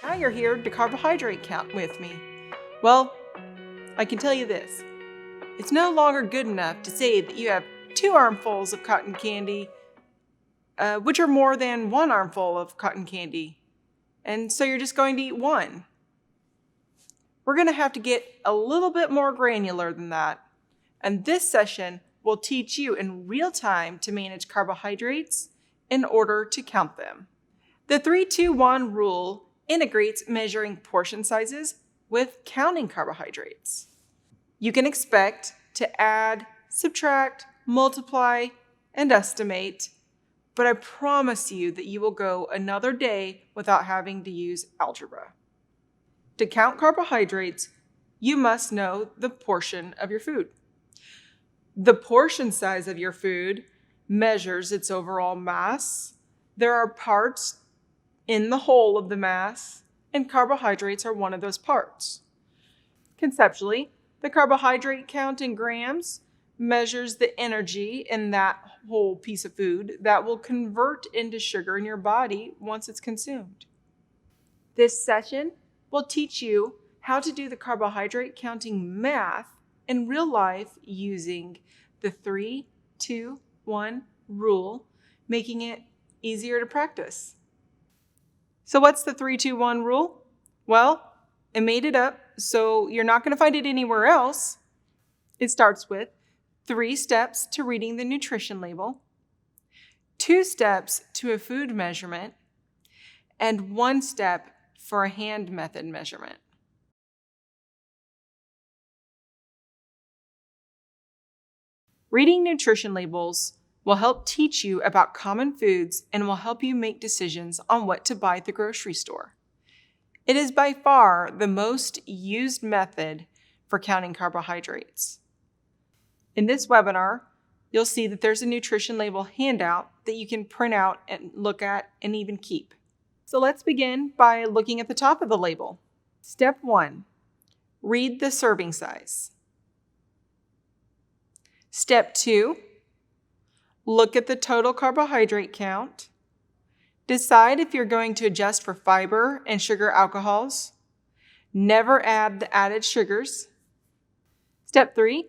Now you're here to carbohydrate count with me. Well, I can tell you this. It's no longer good enough to say that you have 2 armfuls of cotton candy, which are more than 1 armful of cotton candy, and so you're just going to eat 1. We're going to have to get a little bit more granular than that. And this session will teach you in real time to manage carbohydrates in order to count them. The 3-2-1 rule integrates measuring portion sizes with counting carbohydrates. You can expect to add, subtract, multiply, and estimate, but I promise you that you will go another day without having to use algebra. To count carbohydrates, you must know the portion of your food. The portion size of your food measures its overall mass. There are parts in the whole of the mass, and carbohydrates are one of those parts. Conceptually, the carbohydrate count in grams measures the energy in that whole piece of food that will convert into sugar in your body once it's consumed. This session will teach you how to do the carbohydrate counting math in real life using the 3-2-1 rule, making it easier to practice. So what's the 3-2-1 rule? Well, I made it up, so you're not going to find it anywhere else. It starts with 3 steps to reading the nutrition label, 2 steps to a food measurement, and 1 step for a hand method measurement. Reading nutrition labels will help teach you about common foods and will help you make decisions on what to buy at the grocery store. It is by far the most used method for counting carbohydrates. In this webinar, you'll see that there's a nutrition label handout that you can print out and look at and even keep. So let's begin by looking at the top of the label. Step 1, read the serving size. Step 2, look at the total carbohydrate count. Decide if you're going to adjust for fiber and sugar alcohols. Never add the added sugars. Step 3,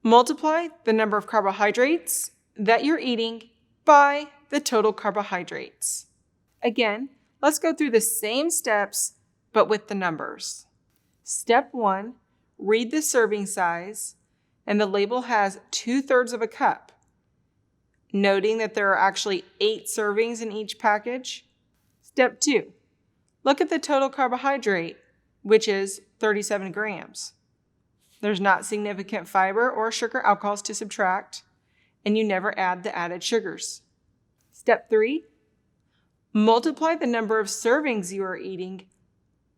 multiply the number of carbohydrates that you're eating by the total carbohydrates. Again, let's go through the same steps, but with the numbers. Step 1, read the serving size, and the label has 2/3 of a cup, noting that there are actually 8 servings in each package. Step 2, look at the total carbohydrate, which is 37 grams. There's not significant fiber or sugar alcohols to subtract, and you never add the added sugars. Step 3, multiply the number of servings you are eating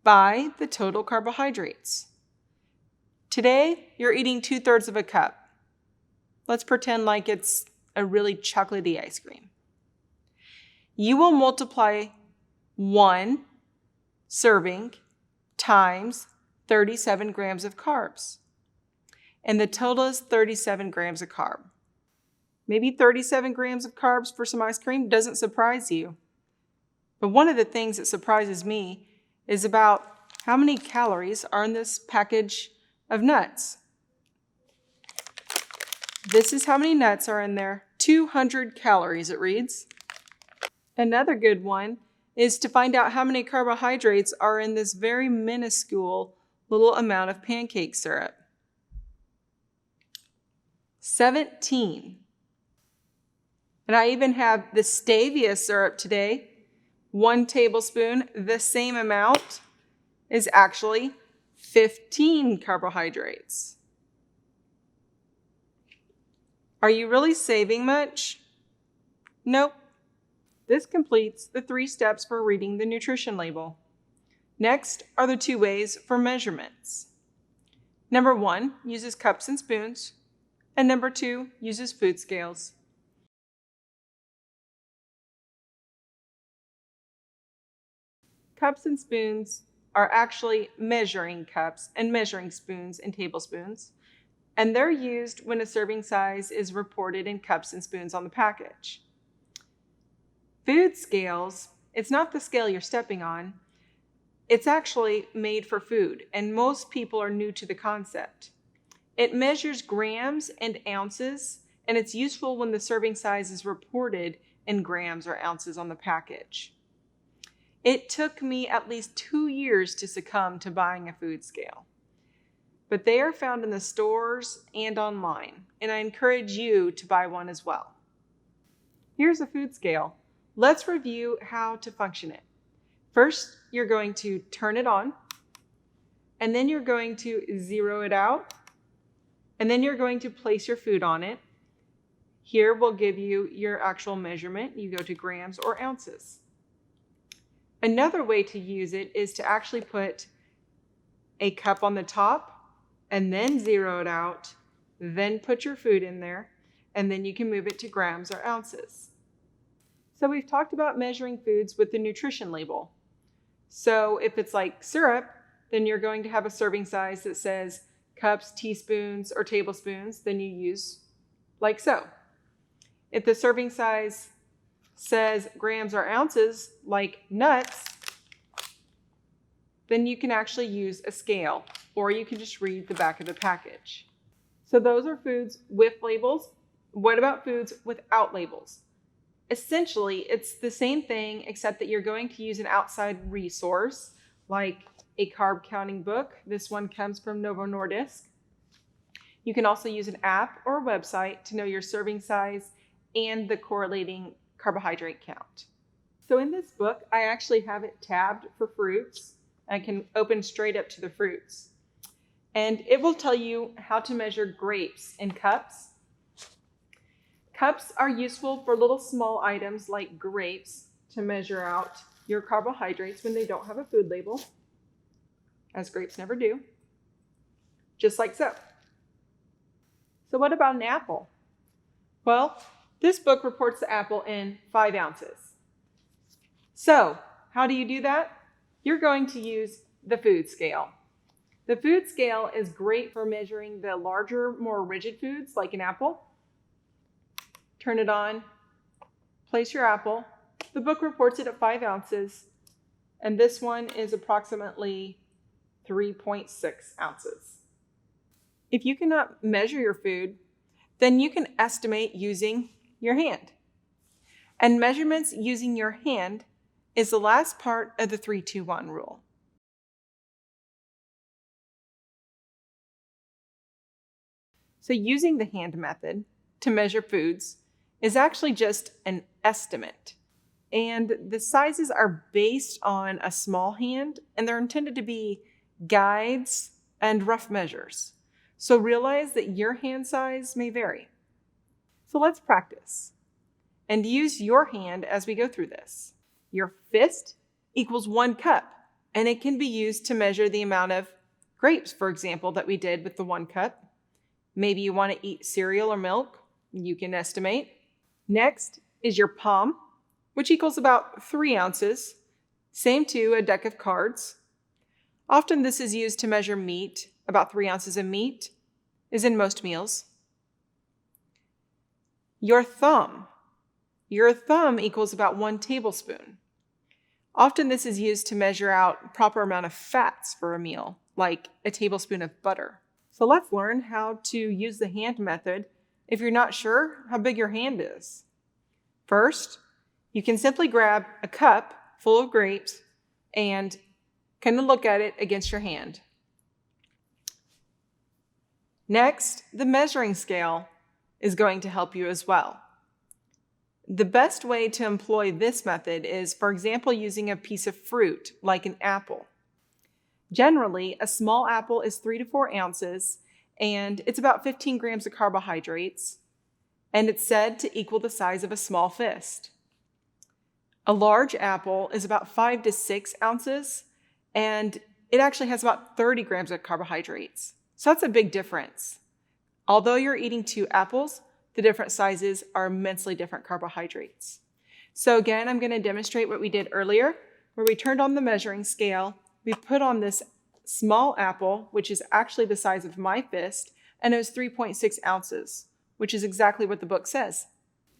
by the total carbohydrates. Today, you're eating 2/3 of a cup. Let's pretend like it's a really chocolatey ice cream. You will multiply 1 serving times 37 grams of carbs. And the total is 37 grams of carb. Maybe 37 grams of carbs for some ice cream doesn't surprise you. But one of the things that surprises me is about how many calories are in this package of nuts. This is how many nuts are in there. 200 calories, it reads. Another good one is to find out how many carbohydrates are in this very minuscule little amount of pancake syrup. 17. And I even have the stevia syrup today. 1 tablespoon, the same amount, is actually 15 carbohydrates. Are you really saving much? Nope. This completes the 3 steps for reading the nutrition label. Next are the 2 ways for measurements. Number 1 uses cups and spoons, and number 2 uses food scales. Cups and spoons are actually measuring cups and measuring spoons and tablespoons, and they're used when a serving size is reported in cups and spoons on the package. Food scales, it's not the scale you're stepping on, It's actually made for food, and most people are new to the concept. It measures grams and ounces, and it's useful when the serving size is reported in grams or ounces on the package. It took me at least 2 years to succumb to buying a food scale, but they are found in the stores and online, and I encourage you to buy one as well. Here's a food scale. Let's review how to function it. First, you're going to turn it on, and then you're going to zero it out, and then you're going to place your food on it. Here we'll give you your actual measurement. You go to grams or ounces. Another way to use it is to actually put a cup on the top and then zero it out, then put your food in there, and then you can move it to grams or ounces. So we've talked about measuring foods with the nutrition label. So if it's like syrup, then you're going to have a serving size that says cups, teaspoons, or tablespoons, then you use like so. If the serving size says grams or ounces, like nuts, then you can actually use a scale, or you can just read the back of the package. So those are foods with labels. What about foods without labels? Essentially, it's the same thing, except that you're going to use an outside resource, like a carb counting book. This one comes from Novo Nordisk. You can also use an app or a website to know your serving size and the correlating carbohydrate count. So in this book, I actually have it tabbed for fruits. I can open straight up to the fruits. And it will tell you how to measure grapes in cups. Cups are useful for little small items like grapes to measure out your carbohydrates when they don't have a food label, as grapes never do, just like so. So what about an apple? Well, this book reports the apple in 5 ounces. So how do you do that? You're going to use the food scale. The food scale is great for measuring the larger, more rigid foods like an apple. Turn it on, place your apple. The book reports it at 5 ounces, and this one is approximately 3.6 ounces. If you cannot measure your food, then you can estimate using your hand. And measurements using your hand is the last part of the 3-2-1 rule. So using the hand method to measure foods is actually just an estimate. And the sizes are based on a small hand, and they're intended to be guides and rough measures. So realize that your hand size may vary. So let's practice and use your hand as we go through this. Your fist equals 1 cup, and it can be used to measure the amount of grapes, for example, that we did with the 1 cup. Maybe you want to eat cereal or milk, you can estimate. Next is your palm, which equals about 3 ounces. Same to a deck of cards. Often this is used to measure meat. About 3 ounces of meat is in most meals. Your thumb. Your thumb equals about 1 tablespoon. Often this is used to measure out proper amount of fats for a meal, like a tablespoon of butter. So let's learn how to use the hand method if you're not sure how big your hand is. First, you can simply grab a cup full of grapes and kind of look at it against your hand. Next, the measuring scale is going to help you as well. The best way to employ this method is, for example, using a piece of fruit like an apple. Generally, a small apple is 3 to 4 ounces, and it's about 15 grams of carbohydrates, and it's said to equal the size of a small fist. A large apple is about 5 to 6 ounces, and it actually has about 30 grams of carbohydrates. So that's a big difference. Although you're eating 2 apples, the different sizes are immensely different carbohydrates. So again, I'm going to demonstrate what we did earlier, where we turned on the measuring scale. We put on this small apple, which is actually the size of my fist, and it was 3.6 ounces, which is exactly what the book says.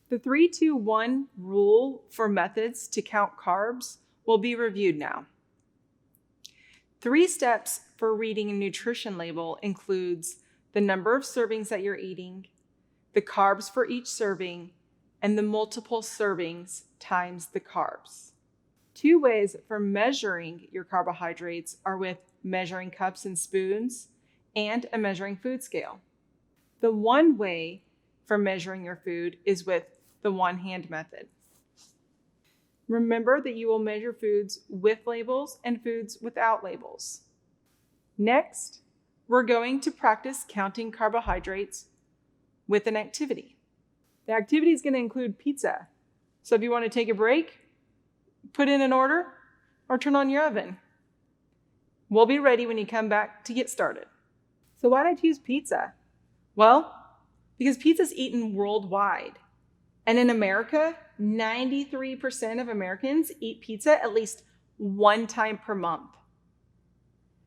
The 3-2-1 rule for methods to count carbs will be reviewed now. 3 steps for reading a nutrition label includes the number of servings that you're eating, the carbs for each serving, and the multiple servings times the carbs. 2 ways for measuring your carbohydrates are with measuring cups and spoons and a measuring food scale. The one way for measuring your food is with the one-hand method. Remember that you will measure foods with labels and foods without labels. Next, we're going to practice counting carbohydrates with an activity. The activity is going to include pizza. So if you want to take a break, put in an order, or turn on your oven. We'll be ready when you come back to get started. So why did I choose pizza? Well, because pizza is eaten worldwide. And in America, 93% of Americans eat pizza at least one time per month.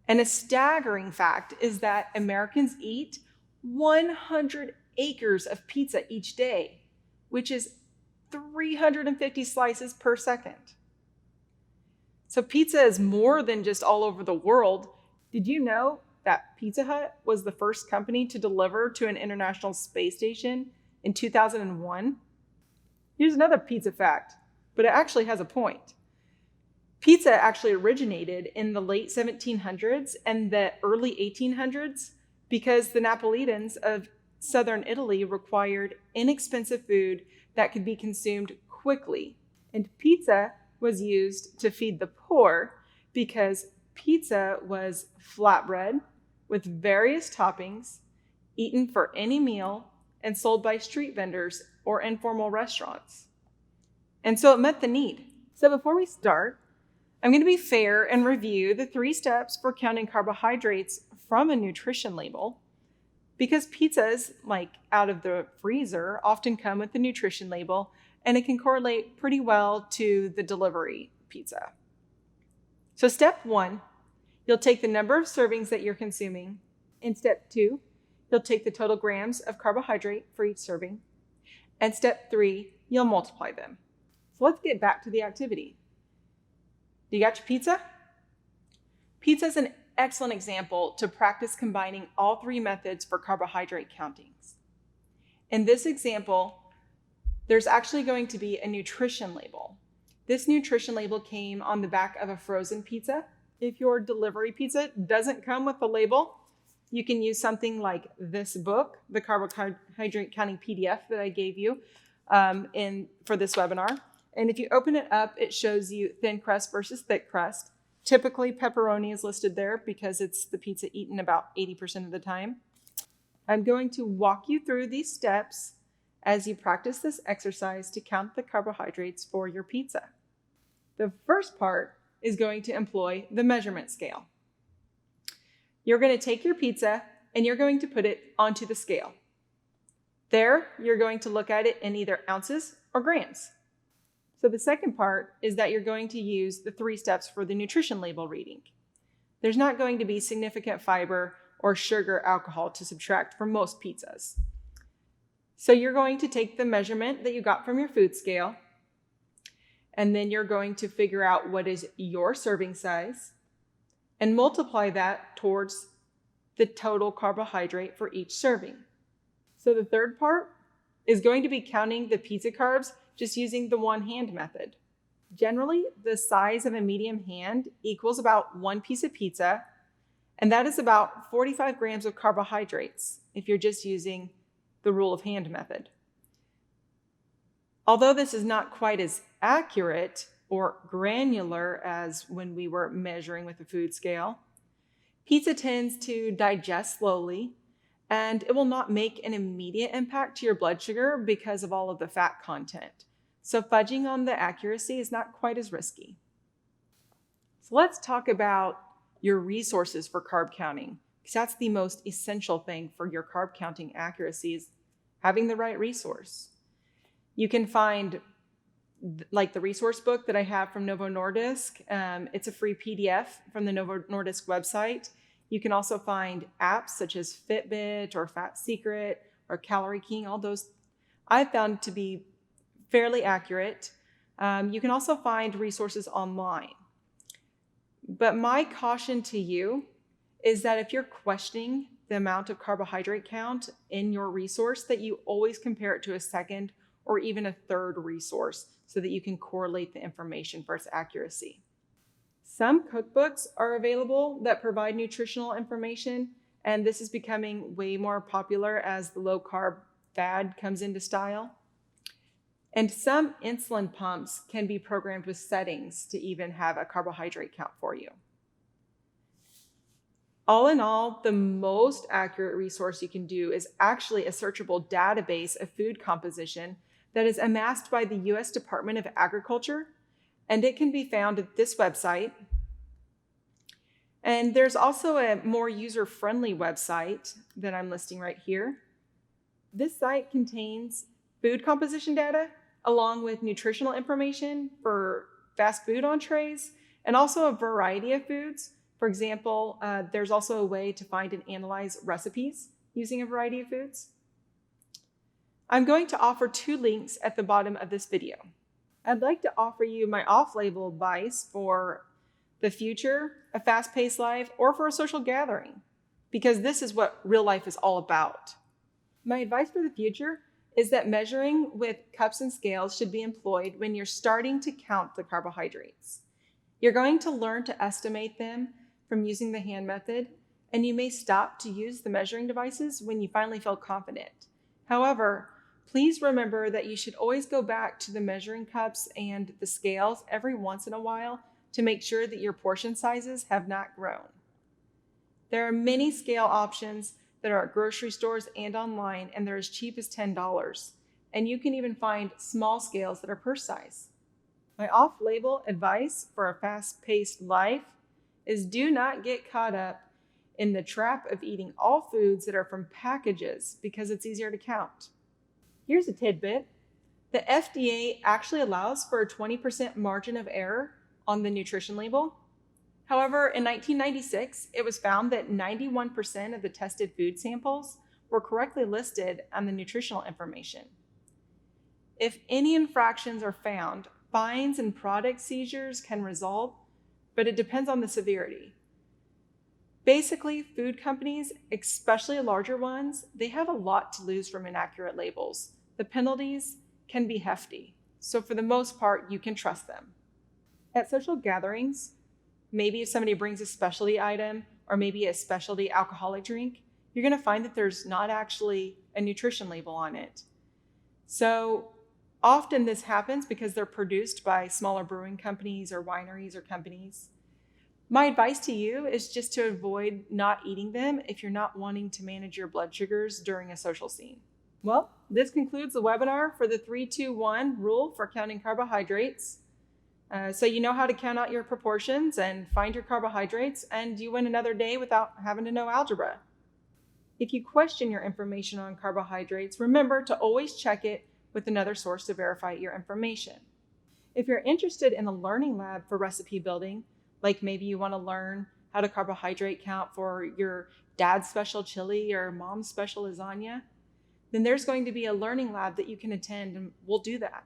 And a staggering fact is that Americans eat 100 acres of pizza each day, which is 350 slices per second. So pizza is more than just all over the world. Did you know that Pizza Hut was the first company to deliver to an international space station in 2001? Here's another pizza fact, but it actually has a point. Pizza actually originated in the late 1700s and the early 1800s because the Neapolitans of southern Italy required inexpensive food that could be consumed quickly. And pizza was used to feed the poor because pizza was flatbread with various toppings, eaten for any meal, and sold by street vendors or informal restaurants. And so it met the need. So before we start, I'm going to be fair and review the 3 steps for counting carbohydrates from a nutrition label, because pizzas, like out of the freezer, often come with a nutrition label, and it can correlate pretty well to the delivery pizza. So step 1, you'll take the number of servings that you're consuming. In step 2, you'll take the total grams of carbohydrate for each serving. And step 3, you'll multiply them. So let's get back to the activity. You got your pizza? Pizza is an excellent example to practice combining all 3 methods for carbohydrate countings. In this example, there's actually going to be a nutrition label. This nutrition label came on the back of a frozen pizza. If your delivery pizza doesn't come with a label, you can use something like this book, the carbohydrate counting PDF that I gave you for this webinar. And if you open it up, it shows you thin crust versus thick crust. Typically, pepperoni is listed there because it's the pizza eaten about 80% of the time. I'm going to walk you through these steps as you practice this exercise to count the carbohydrates for your pizza. The first part is going to employ the measurement scale. You're going to take your pizza and you're going to put it onto the scale. There, you're going to look at it in either ounces or grams. So the second part is that you're going to use the 3 steps for the nutrition label reading. There's not going to be significant fiber or sugar alcohol to subtract from most pizzas. So you're going to take the measurement that you got from your food scale, and then you're going to figure out what is your serving size and multiply that towards the total carbohydrate for each serving. So the third part is going to be counting the pizza carbs just using the one-hand method. Generally, the size of a medium hand equals about 1 piece of pizza, and that is about 45 grams of carbohydrates if you're just using the rule of hand method. Although this is not quite as accurate or granular as when we were measuring with a food scale, pizza tends to digest slowly, and it will not make an immediate impact to your blood sugar because of all of the fat content. So fudging on the accuracy is not quite as risky. So let's talk about your resources for carb counting, because that's the most essential thing for your carb counting accuracy, is having the right resource. You can find like the resource book that I have from Novo Nordisk. It's a free PDF from the Novo Nordisk website. You can also find apps such as Fitbit or Fat Secret or Calorie King. All those I've found to be fairly accurate. You can also find resources online. But my caution to you is that if you're questioning the amount of carbohydrate count in your resource, that you always compare it to a second or even a third resource so that you can correlate the information for its accuracy. Some cookbooks are available that provide nutritional information, and this is becoming way more popular as the low carb fad comes into style. And some insulin pumps can be programmed with settings to even have a carbohydrate count for you. All in all, the most accurate resource you can do is actually a searchable database of food composition that is amassed by the U.S. Department of Agriculture, and it can be found at this website. And there's also a more user-friendly website that I'm listing right here. This site contains food composition data along with nutritional information for fast food entrees and also a variety of foods. For example, there's also a way to find and analyze recipes using a variety of foods. I'm going to offer 2 links at the bottom of this video. I'd like to offer you my off-label advice for the future, a fast-paced life, or for a social gathering, because this is what real life is all about. My advice for the future is that measuring with cups and scales should be employed when you're starting to count the carbohydrates. You're going to learn to estimate them from using the hand method, and you may stop to use the measuring devices when you finally feel confident. However, please remember that you should always go back to the measuring cups and the scales every once in a while to make sure that your portion sizes have not grown. There are many scale options that are at grocery stores and online, and they're as cheap as $10. And you can even find small scales that are purse size. My off-label advice for a fast-paced life is do not get caught up in the trap of eating all foods that are from packages because it's easier to count. Here's a tidbit. The FDA actually allows for a 20% margin of error on the nutrition label. However, in 1996, it was found that 91% of the tested food samples were correctly listed on the nutritional information. If any infractions are found, fines and product seizures can result, but it depends on the severity. Basically, food companies, especially larger ones, they have a lot to lose from inaccurate labels. The penalties can be hefty, so for the most part, you can trust them. At social gatherings, maybe if somebody brings a specialty item or maybe a specialty alcoholic drink, you're going to find that there's not actually a nutrition label on it. So often this happens because they're produced by smaller brewing companies or wineries or companies. My advice to you is just to avoid not eating them if you're not wanting to manage your blood sugars during a social scene. Well, this concludes the webinar for the 3-2-1 rule for counting carbohydrates. So you know how to count out your proportions and find your carbohydrates, and you win another day without having to know algebra. If you question your information on carbohydrates, remember to always check it with another source to verify your information. If you're interested in a learning lab for recipe building, like maybe you want to learn how to carbohydrate count for your dad's special chili or mom's special lasagna, then there's going to be a learning lab that you can attend, and we'll do that.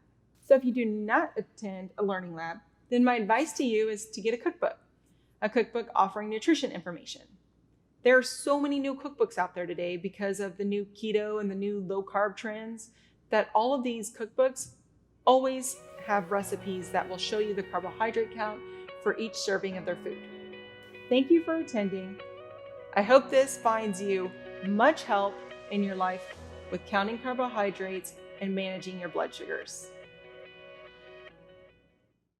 So if you do not attend a learning lab, then my advice to you is to get a cookbook offering nutrition information. There are so many new cookbooks out there today because of the new keto and the new low carb trends that all of these cookbooks always have recipes that will show you the carbohydrate count for each serving of their food. Thank you for attending. I hope this finds you much help in your life with counting carbohydrates and managing your blood sugars.